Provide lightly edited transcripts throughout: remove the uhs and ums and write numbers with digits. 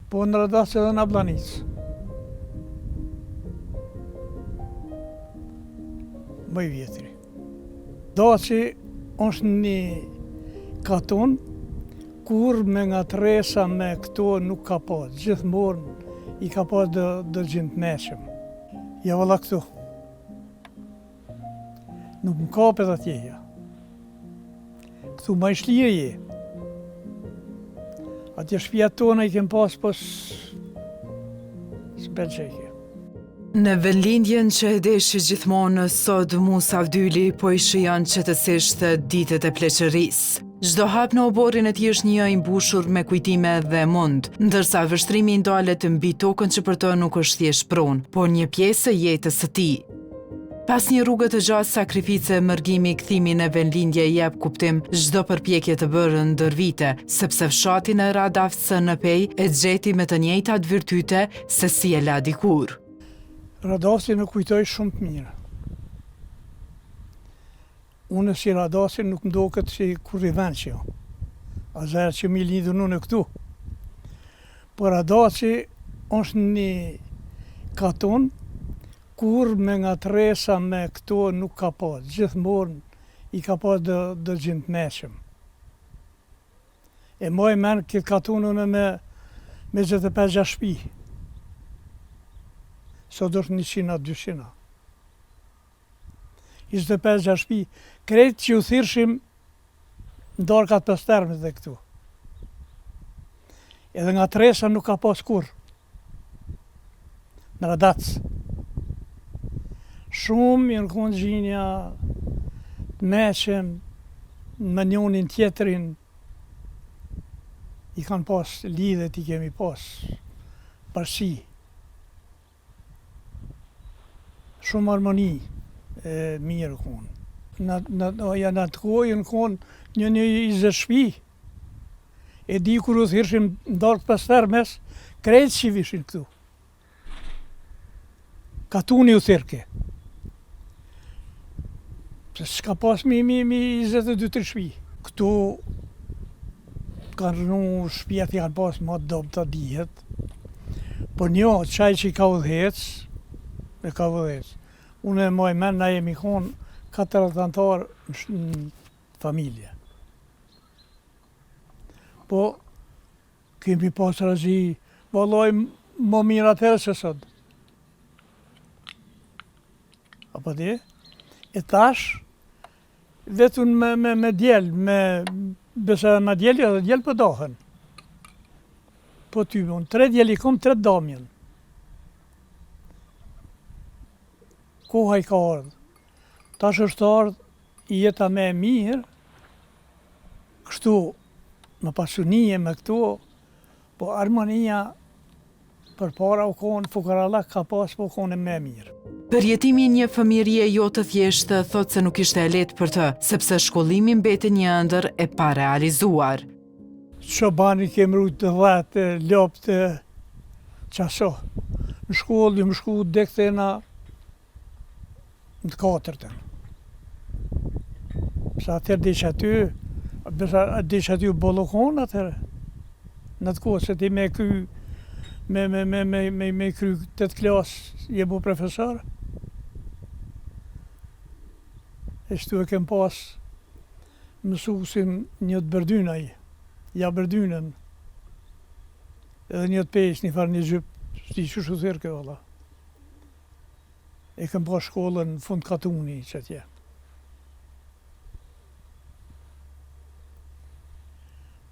po në Radac edhe në Ablanic. Më i vjetri. Daci është një katon kur me nga tresa me këto nuk ka pas. Gjithmonë i ka pas dërgjim të meshëm. Ja valla këtu. Nuk më kapet atjeja. Këtu ma i shlirë je. Atje shtëpia tona i kem pas, po s'bel qeke. Në vendlindjen që e deshi gjithmonë sot Musa Avdyli po i shijon qetësisht ditët e pleqërisë. Çdo hap në oborrin e tij është një i mbushur me kujtime dhe mund, ndërsa vështrimi i ndalet mbi tokën që për të nuk është thjesht pronë, por një pjesë e jetës së tij. Pas një rrugë të gjatë sakrifice, mërgimi i kthimi në vendlindje jep kuptim çdo përpjekje të bërë ndër vite, sepse fshati në Radavc në Pej e gjeti me të njëjtat virtyte se si e la dikur. Radacin e kujtoj shumë të mirë. Unë si Radacin nuk mdoket si kur i vend që jo. A zërë që mi lidhë në këtu. Por Radaci është një katon kur me nga tresa me këto nuk ka pas. Gjithmonë i ka pas dërgjim të meshëm. E moj men këtë katonën me 25 shtëpi. Sot është 100-200. 25 shtëpi. Krejt që u thirshim ndarkat për stermit dhe këtu. Edhe nga tresa nuk ka pas kur. Në Radac. Shumë janë konë gjinja të meshëm, me njonin tjetërin, i kanë pas lidhet, i kemi pas parësi. Shumë harmoni mirë konë. Në atë kohë konë një 20 shtëpi. E di kur u thirshim ndarkë pas termes, krejtë që vishin këtu. Katuni u thirke. S'ka pas mi 22-3 shtëpi. Këtu kanë rënu shtëpijat i kanë pas ma dob të dihet. Por një qaj që i ka udhec, e ka udhec. Unë e moj men, na jemi konë 4 antarë në familje. Po, kemi pas razi, vallaj më mirë atërë se sot. Apo di? E tash, vetën me djelë, besa me djelë, edhe djelë për dohen. Po ty, unë 3 djelë i kom, 3 damjen. Koha i ka ardhë. Tash është ardhë i jeta me mirë, kështu më pasunije me këtu, po harmonia për para u konë, fukarallak ka pas, po konë me mirë. Përjetimin një fëmijërie jo të thjeshtë thot se nuk ishte e lehtë për të, sepse shkollimi mbeti një ëndër e parealizuar. Qobani kemë rujtë të dhatë, lopë qaso. Në shkollë, më shku dektena në të 4-tën. Sa atër dish aty, dish aty bollokon atër. Në të kohë, se ti me kry, me kry 8 klasë, je bu profesor. E shtu e kem pas mësusin një të berdynaj, ja berdynën. Edhe një të pejsh, një farë një gjypë, sti që shu thirë kjo valla. E kem pas shkollën në fund katuni që tje.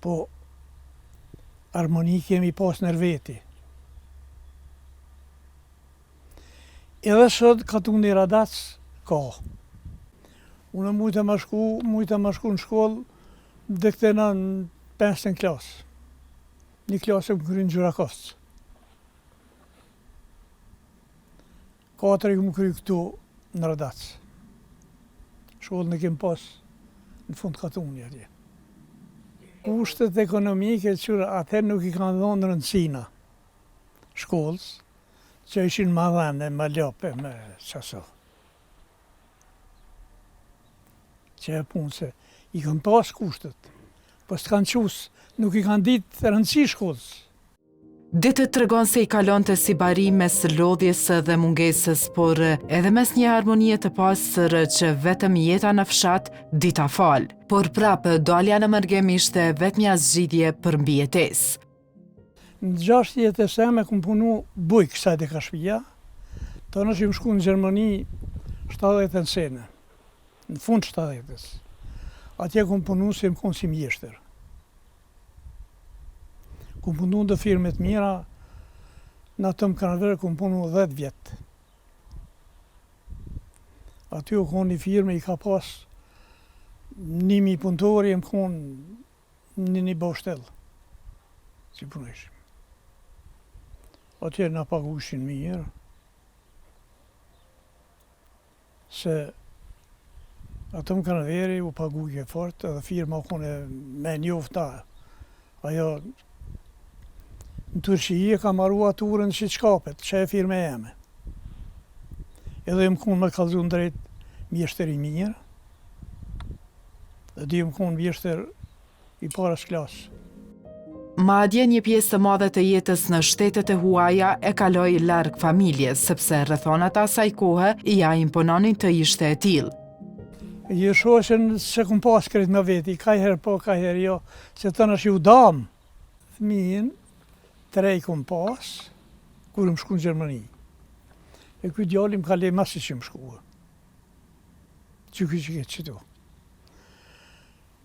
Po, harmoni kemi pas nër veti. Edhe sot katuni Radac ka. Unë mujtë ma shku në shkollë dhe këtena në 5. klasë. Një klasë më kry në Gjurakovcë. 4 i më kry këtu në Radac. Shkollën e kem pas në fund katuni atje. Kushtet ekonomike që atër nuk i kanë dhonë rëndësina shkollës, që ishin ma dhene, ma lope, me qaso. Që e punë se i kanë pas kushtet, po s'kanë qusë, nuk i kanë ditë rëndësi shkollës. Ditët tregon se i kalonte si bari mes lodhjes dhe mungesës, por edhe mes një harmonie të pastër që vetëm jeta në fshat dita fal. Por prapë dalja në Mërgem ishte vetmja zgjidhje për mbijetesë. Në 6 jetës e me kom punu bujk kësaj dhe ka shpija, të në që më shku në Gjermani 70 në sene, në fund 70-ës. Atje kom punu si më konë si mjeshtër. Kom punu në firmet mira, në të më Kanaverë kom punu 10 vjetë. Aty u konë një firme i ka pas 1.000 punëtori, më konë një bashtel, si punëshim. Atje në pagushin mirë, se atë më Kanaveri u paguke fort, edhe firma u kone me njofta. Ajo në Turqi ka marru aturën që shkapet, që e firme jeme. Edhe më konë me kalzu në drejt mjeshtër i mirë, dhe di më konë mjeshtër i parës klasë. Madje një pjesë të madhe të jetës në shtetet e huaja e kaloi larg familjes, sepse rrethonat asaj kohe i ja impononin të ishte e tillë. Je shoqen se kom pas krejt me veti, ka herë po, ka herë jo, se të në shiu dam. Fëmijin, 3 kom pas, kur më shku në Gjermani. E kuj djalli më ka le masi që më shkua. Që kuj që këtë qëtu.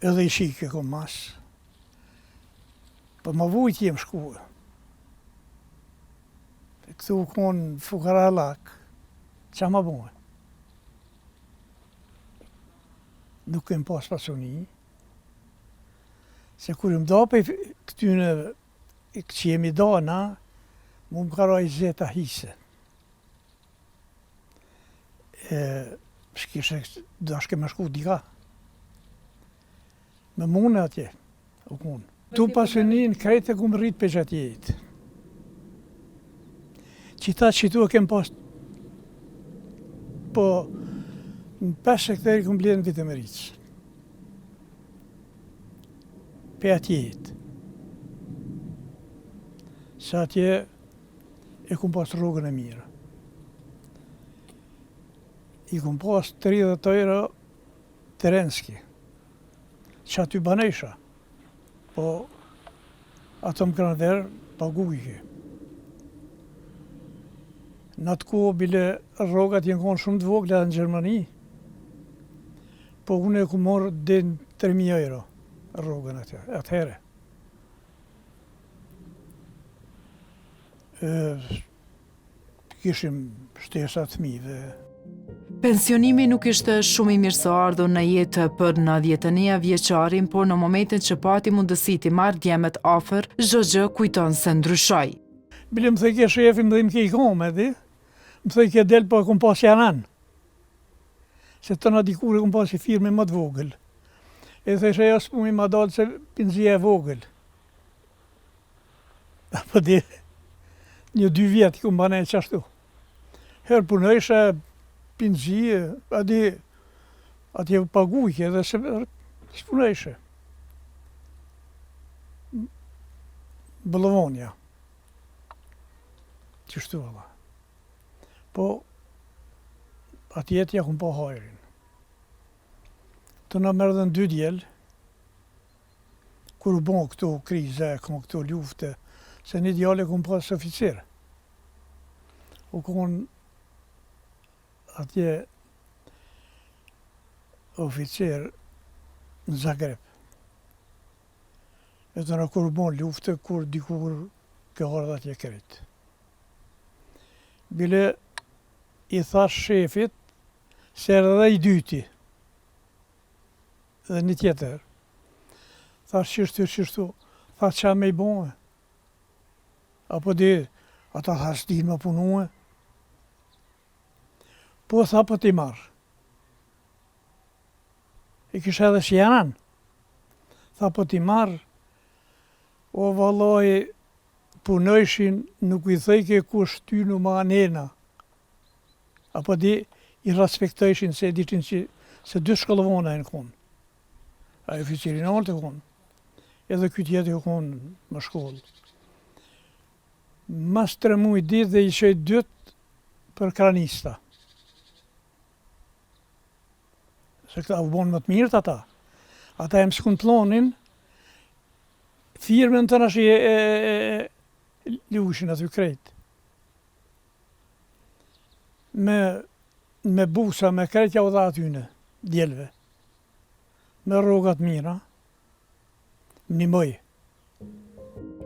Edhe i shike kom mas. Po më vujt jem shkua. Këtu konë fukara lak, qa ma bojë? Nuk kem pas pasoni, se kur më da për këtyne që jemi da na, mu më karaj zeta hise. Shkishe dashke me shku dika. Me mune atje, u kun. Tu pasonin krejt e kum rrit për gjatë jetë. Qita që tu e kem pas, po në 5 hektari kum blenë vitë me rritës. Për atje jetë. Se atje e kum pas rrugën e mirë. I kum pas 30 euro terenski, që aty banesha, po ato më kanë verë pagujke. Në atë kohë bile rrogat jenë konë shumë të vogla në Gjermani, po unë e ku morë dhe 3.000 euro rrogën atëhere. Kishim shtesat fëmijëve. Pensionimi nuk ishte shumë i mirëseardhur në jetë për 91 vjeçarin, por në momentin që pati mundësi t'i marrë djemet afër, çdo gjë kujton se ndryshoi. Bile më thëj ke shefi, më dhe më ke i kome, di? Më thëj ke del, po e kum pas janan. Se të në dikur e kum pas i firme më të vogël. E thëj ajo s'pumi ma dalë se pinzia e vogël. Apo di, 1-2 vjetë kum banej qashtu. Herë punojshe, pinzije, atje pagujke dhe se s'punojshe. Bëllëvonja. Qështu valla. Po, atje t'ja kum pa hajrin. Të na merdhen 2 djelë, kur u bon këto krize, këto lufte, se një djale kum pas oficir. U kon atje oficir në Zagreb. E të në kur u bon lufte, kur dikur ke ardhë atje kërët. Bile i thash shefit se edhe i dyti dhe një tjetër. Thash qështu, thash qa me i bonë. Apo di, ata thash di më punuë. Po tha po t'i marrë. I kisha edhe shjanan. Tha po t'i marrë. O vallaj, punojshin, nuk i thejke ku shtynu ma anena. Apo di, i respektojshin se ditin që se 2 shkollëvona e në konë. A e oficirin altë e konë. Edhe këtë jetë e konë më shkollë. mas 3 muaj ditë dhe i shoj 2 për kranista. Se këta u bon më të mirët ata. Ata e më skuntlonin, firmen të nashi e lushin aty krejt. Me busa, me krejt ja u dha atyne, djelve. Me rrogat mira, më nimoj.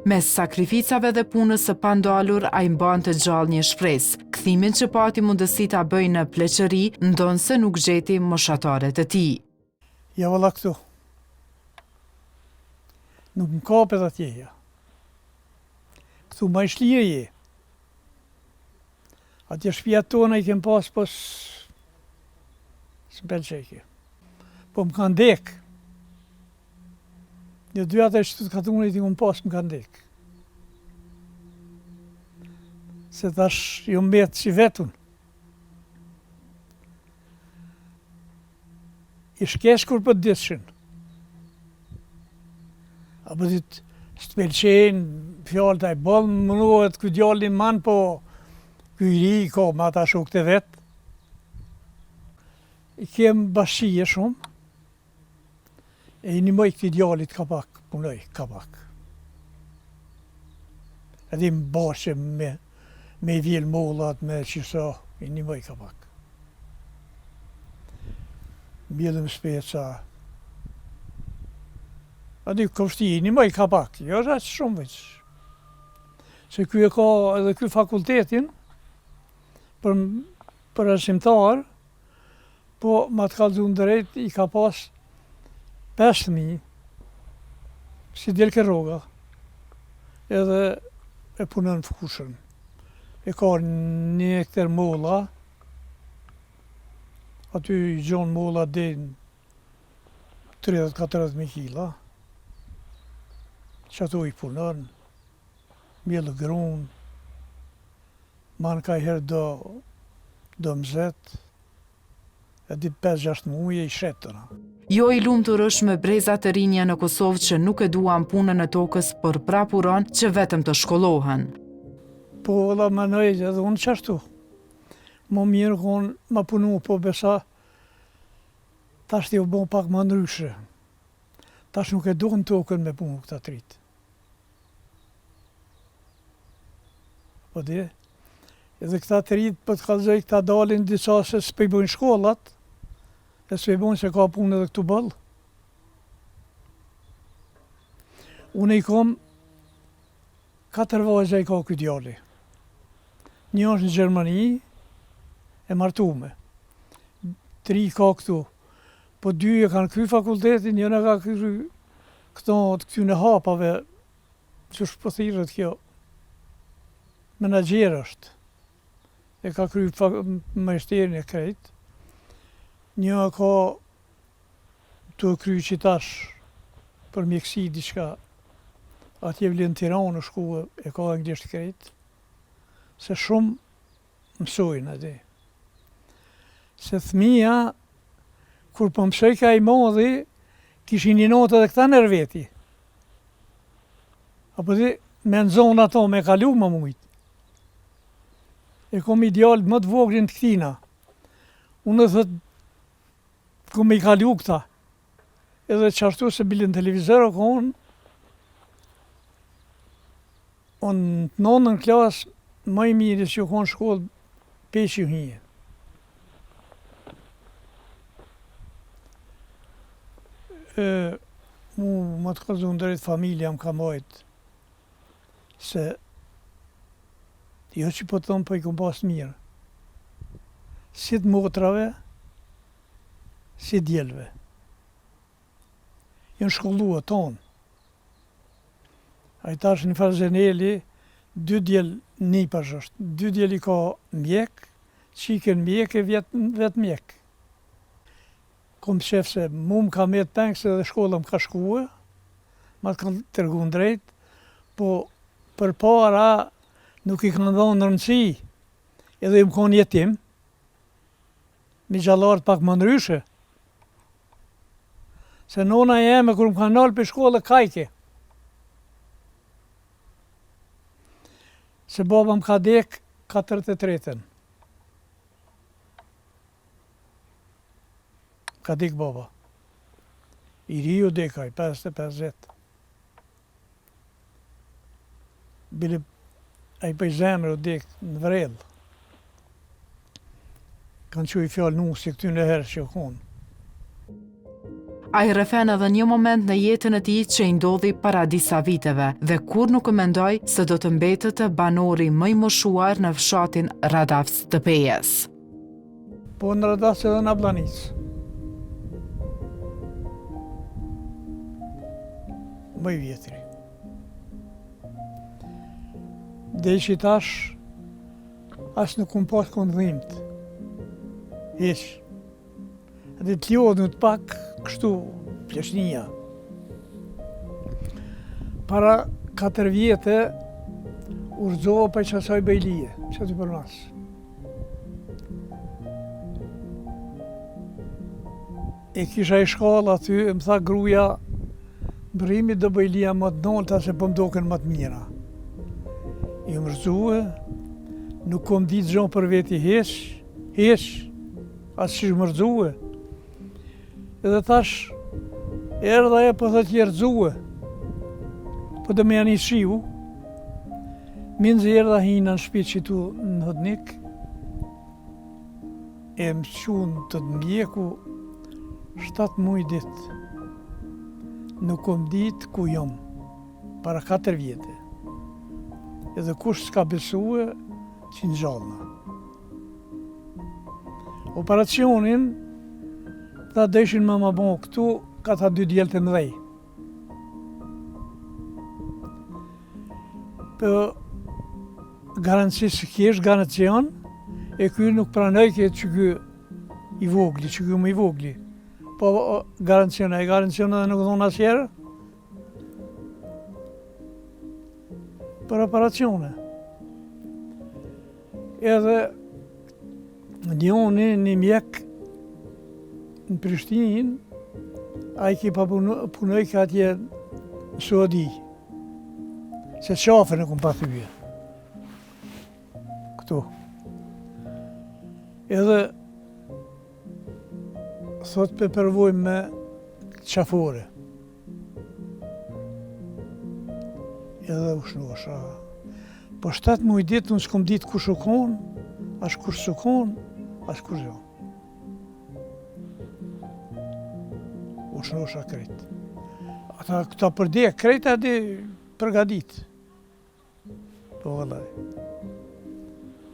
Mes sakrificave dhe punës së pandalur, a i mban të gjallë një shpresë. Kthimin që pati mundësi ta bëjë në pleqëri, ndonse nuk gjeti moshatare të tij. Ja valla këtu. Nuk më kapet atjeja. Këtu ma i shlirë je. Atje shtëpia tona i kem pas, po s'm pëlqej. Po më kanë ndek. Një 2 atë që të katunit i më pas më kanë ndek. Se tash ju mbet si vetun. I shkeshkur për ditëshin. Apo dit s'të pëlqejnë fjallë taj bëllë, mënohet këtë djallin man, po ky i ri i ka me ata shokët e vetë. I kem bashkije shumë, e i nimoj këti djallit ka pak, punoj ka pak. Edhe i më bashkë me i vjellë mollat, me qisa, i nimoj ka pak. Mbjellëm speca. A di kështi i nimoj ka pak, jo është aqë shumë veç. Se ky e ka edhe ky fakultetin, për arsimtar, po ma të kalëzun drejt i ka pas 5.000, si del ke rroga, edhe e punën fushën. E ka 1 hektar molla, aty i gjon molla din 30-40.000 kila, që ato i punën, mjellë grun, man ka i herë do mëzet, e di 5-6 muaj i shetëra. Jo i lumtur është me breza të rinja në Kosovë që nuk e duan punën e tokës, por prapuron që vetëm të shkollohen. Po valla menoj edhe unë qashtu. Më mirë konë ma punu, po besa tash t'i u bon pak më ndryshe. Tash nuk e duhen tokën me punu këta trit. Po di, edhe këta trit për të kalzoj këta dalin disa se s'pe i bojnë shkollat, e s'pe i bojnë se ka punë edhe këtu bëllë. Unë i kom 4 vajza i ka këtë djalli. Një është në Gjermani, e martume. 3 ka këtu. Po 2 e kanë kry fakultetin, njëna ka kry këto të këtyne hapave, që shpëthirët kjo. Menaxher është. E ka kry majsterin e krejt. Një ka të kry qitash për mjekësi diçka. Atje vlen Tiranë në shku e ka anglisht krejt. Se shumë mësojnë aty. Se thmija, kur po mësoj ka i modhi, kishin një notë edhe këta nërveti. Apo di, me në zonë ato me kalu më mujtë. E kom ideal më të voglin të këtina. Unë dhe kom i kalu këta. Edhe qashtu se bilin televizor o konë, unë të 9 klasë, më i mirë që konë shkollë peshi u hije. Më të kalzun drejt familja më ka mojtë se jo që po të thonë po i kom pas mirë. Si të motrave, si djelve. Jënë shkollua tonë. A i tash një farzeneli, 2 djel nipash është. 2 djel i ka mjek, qiken mjek e vetë mjek. Kom shef se mu më ka met pengë se dhe shkolla më ka shkue, ma të kanë tërgun drejt, po për para nuk i kanë dhonë rëndësi, edhe i më konë jetim, mi gjallartë pak më ndryshe. Se nona jeme, kur më kanë nalë për shkollë, kajke. se baba më ka dek 43-ën. Ka dek baba. I ri u dekaj, 55 vjet. Bile, a i për zemrë u dek në vrell. Kanë që i fjallë nusi këty në herë që konë. A i rrefen edhe një moment në jetën e tij që i ndodhi para disa viteve dhe kur nuk mendoj se do të mbetet banori më i moshuar në fshatin Radavs të Pejes. Po në Radavs edhe në Ablanis. Më i vjetri. Dhe që tash, as nuk unë pas këndhimët. Heq. Dhe të lodhën të pak, kështu, pleshnia. Para 4 vjetë, urzohë për qasaj bejlije, që të për nas. E kisha i shkallë aty, më tha gruja, brimi dhe bejlija më të nolta se për mdoken më të mira. I mërzuë, nuk kom ditë gjonë për veti heq, asë që mërzuë. Edhe tash, erdha e për thët jerëzue, për dhe me janë i shiu, minë zë erdha hina në shpi që tu në hodnik, e më qunë të të mjeku 7 muaj ditë. Nuk kom ditë ku jom, para 4 vjetë. Edhe kush s'ka besue që në gjallëna. Operacionin, ta deshin më bon këtu, ka ta 2 djelë të mëdhej. Për garanci se kesh garancion, e ky nuk pranoj që ky i vogli, që ky më i vogli. Po garancion edhe nuk dhonë asjerë. Për operacione. Edhe një mjek në Prishtinë, a i ki pa punoj ka atje në Suadi, se qafën e kom pa thyje. Këtu. Edhe thot për përvojmë me qafore. Edhe u shnosha. Po 7 muaj ditë unë s'kom ditë kush u konë, as kush s'u konë, as kush jo. U shnosha krejt. Ata këta përdje, krejt adi përgadit. Po vëllaj.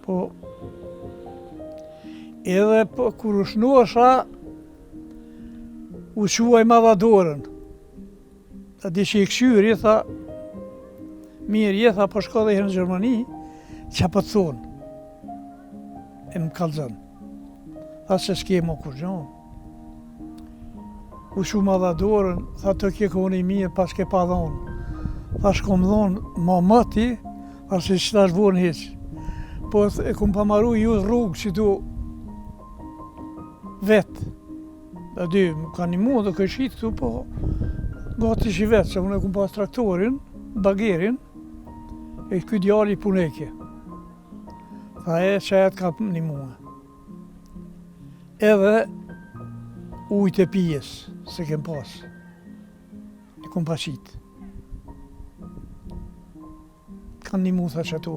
Po, edhe kur u shnosha, u quaj madhadorën. Ta di që i këshyri, tha, mirë, tha, po shko dhe herë në Gjermani, që po të thonë. E më kalzën. Tha se s'ke më kur gjonë. U shu madhadorën, tha të kje kone i mirë, pas ke pa dhonë. Tha shko më dhonë ma mëti, tha se që ta shvonë heqë. Po e kom pa maru ju rrugë që tu vetë. Dhe dy, më ka një mundë dhe këshitë këtu, po gati që vetë, se unë e kom pas traktorin, bagerin, e këj djali puneke. Tha e që e të ka një mundë. Edhe ujtë e pijes, se kem pas. E kom pa qitë. Kanë një mundë, tha që tu.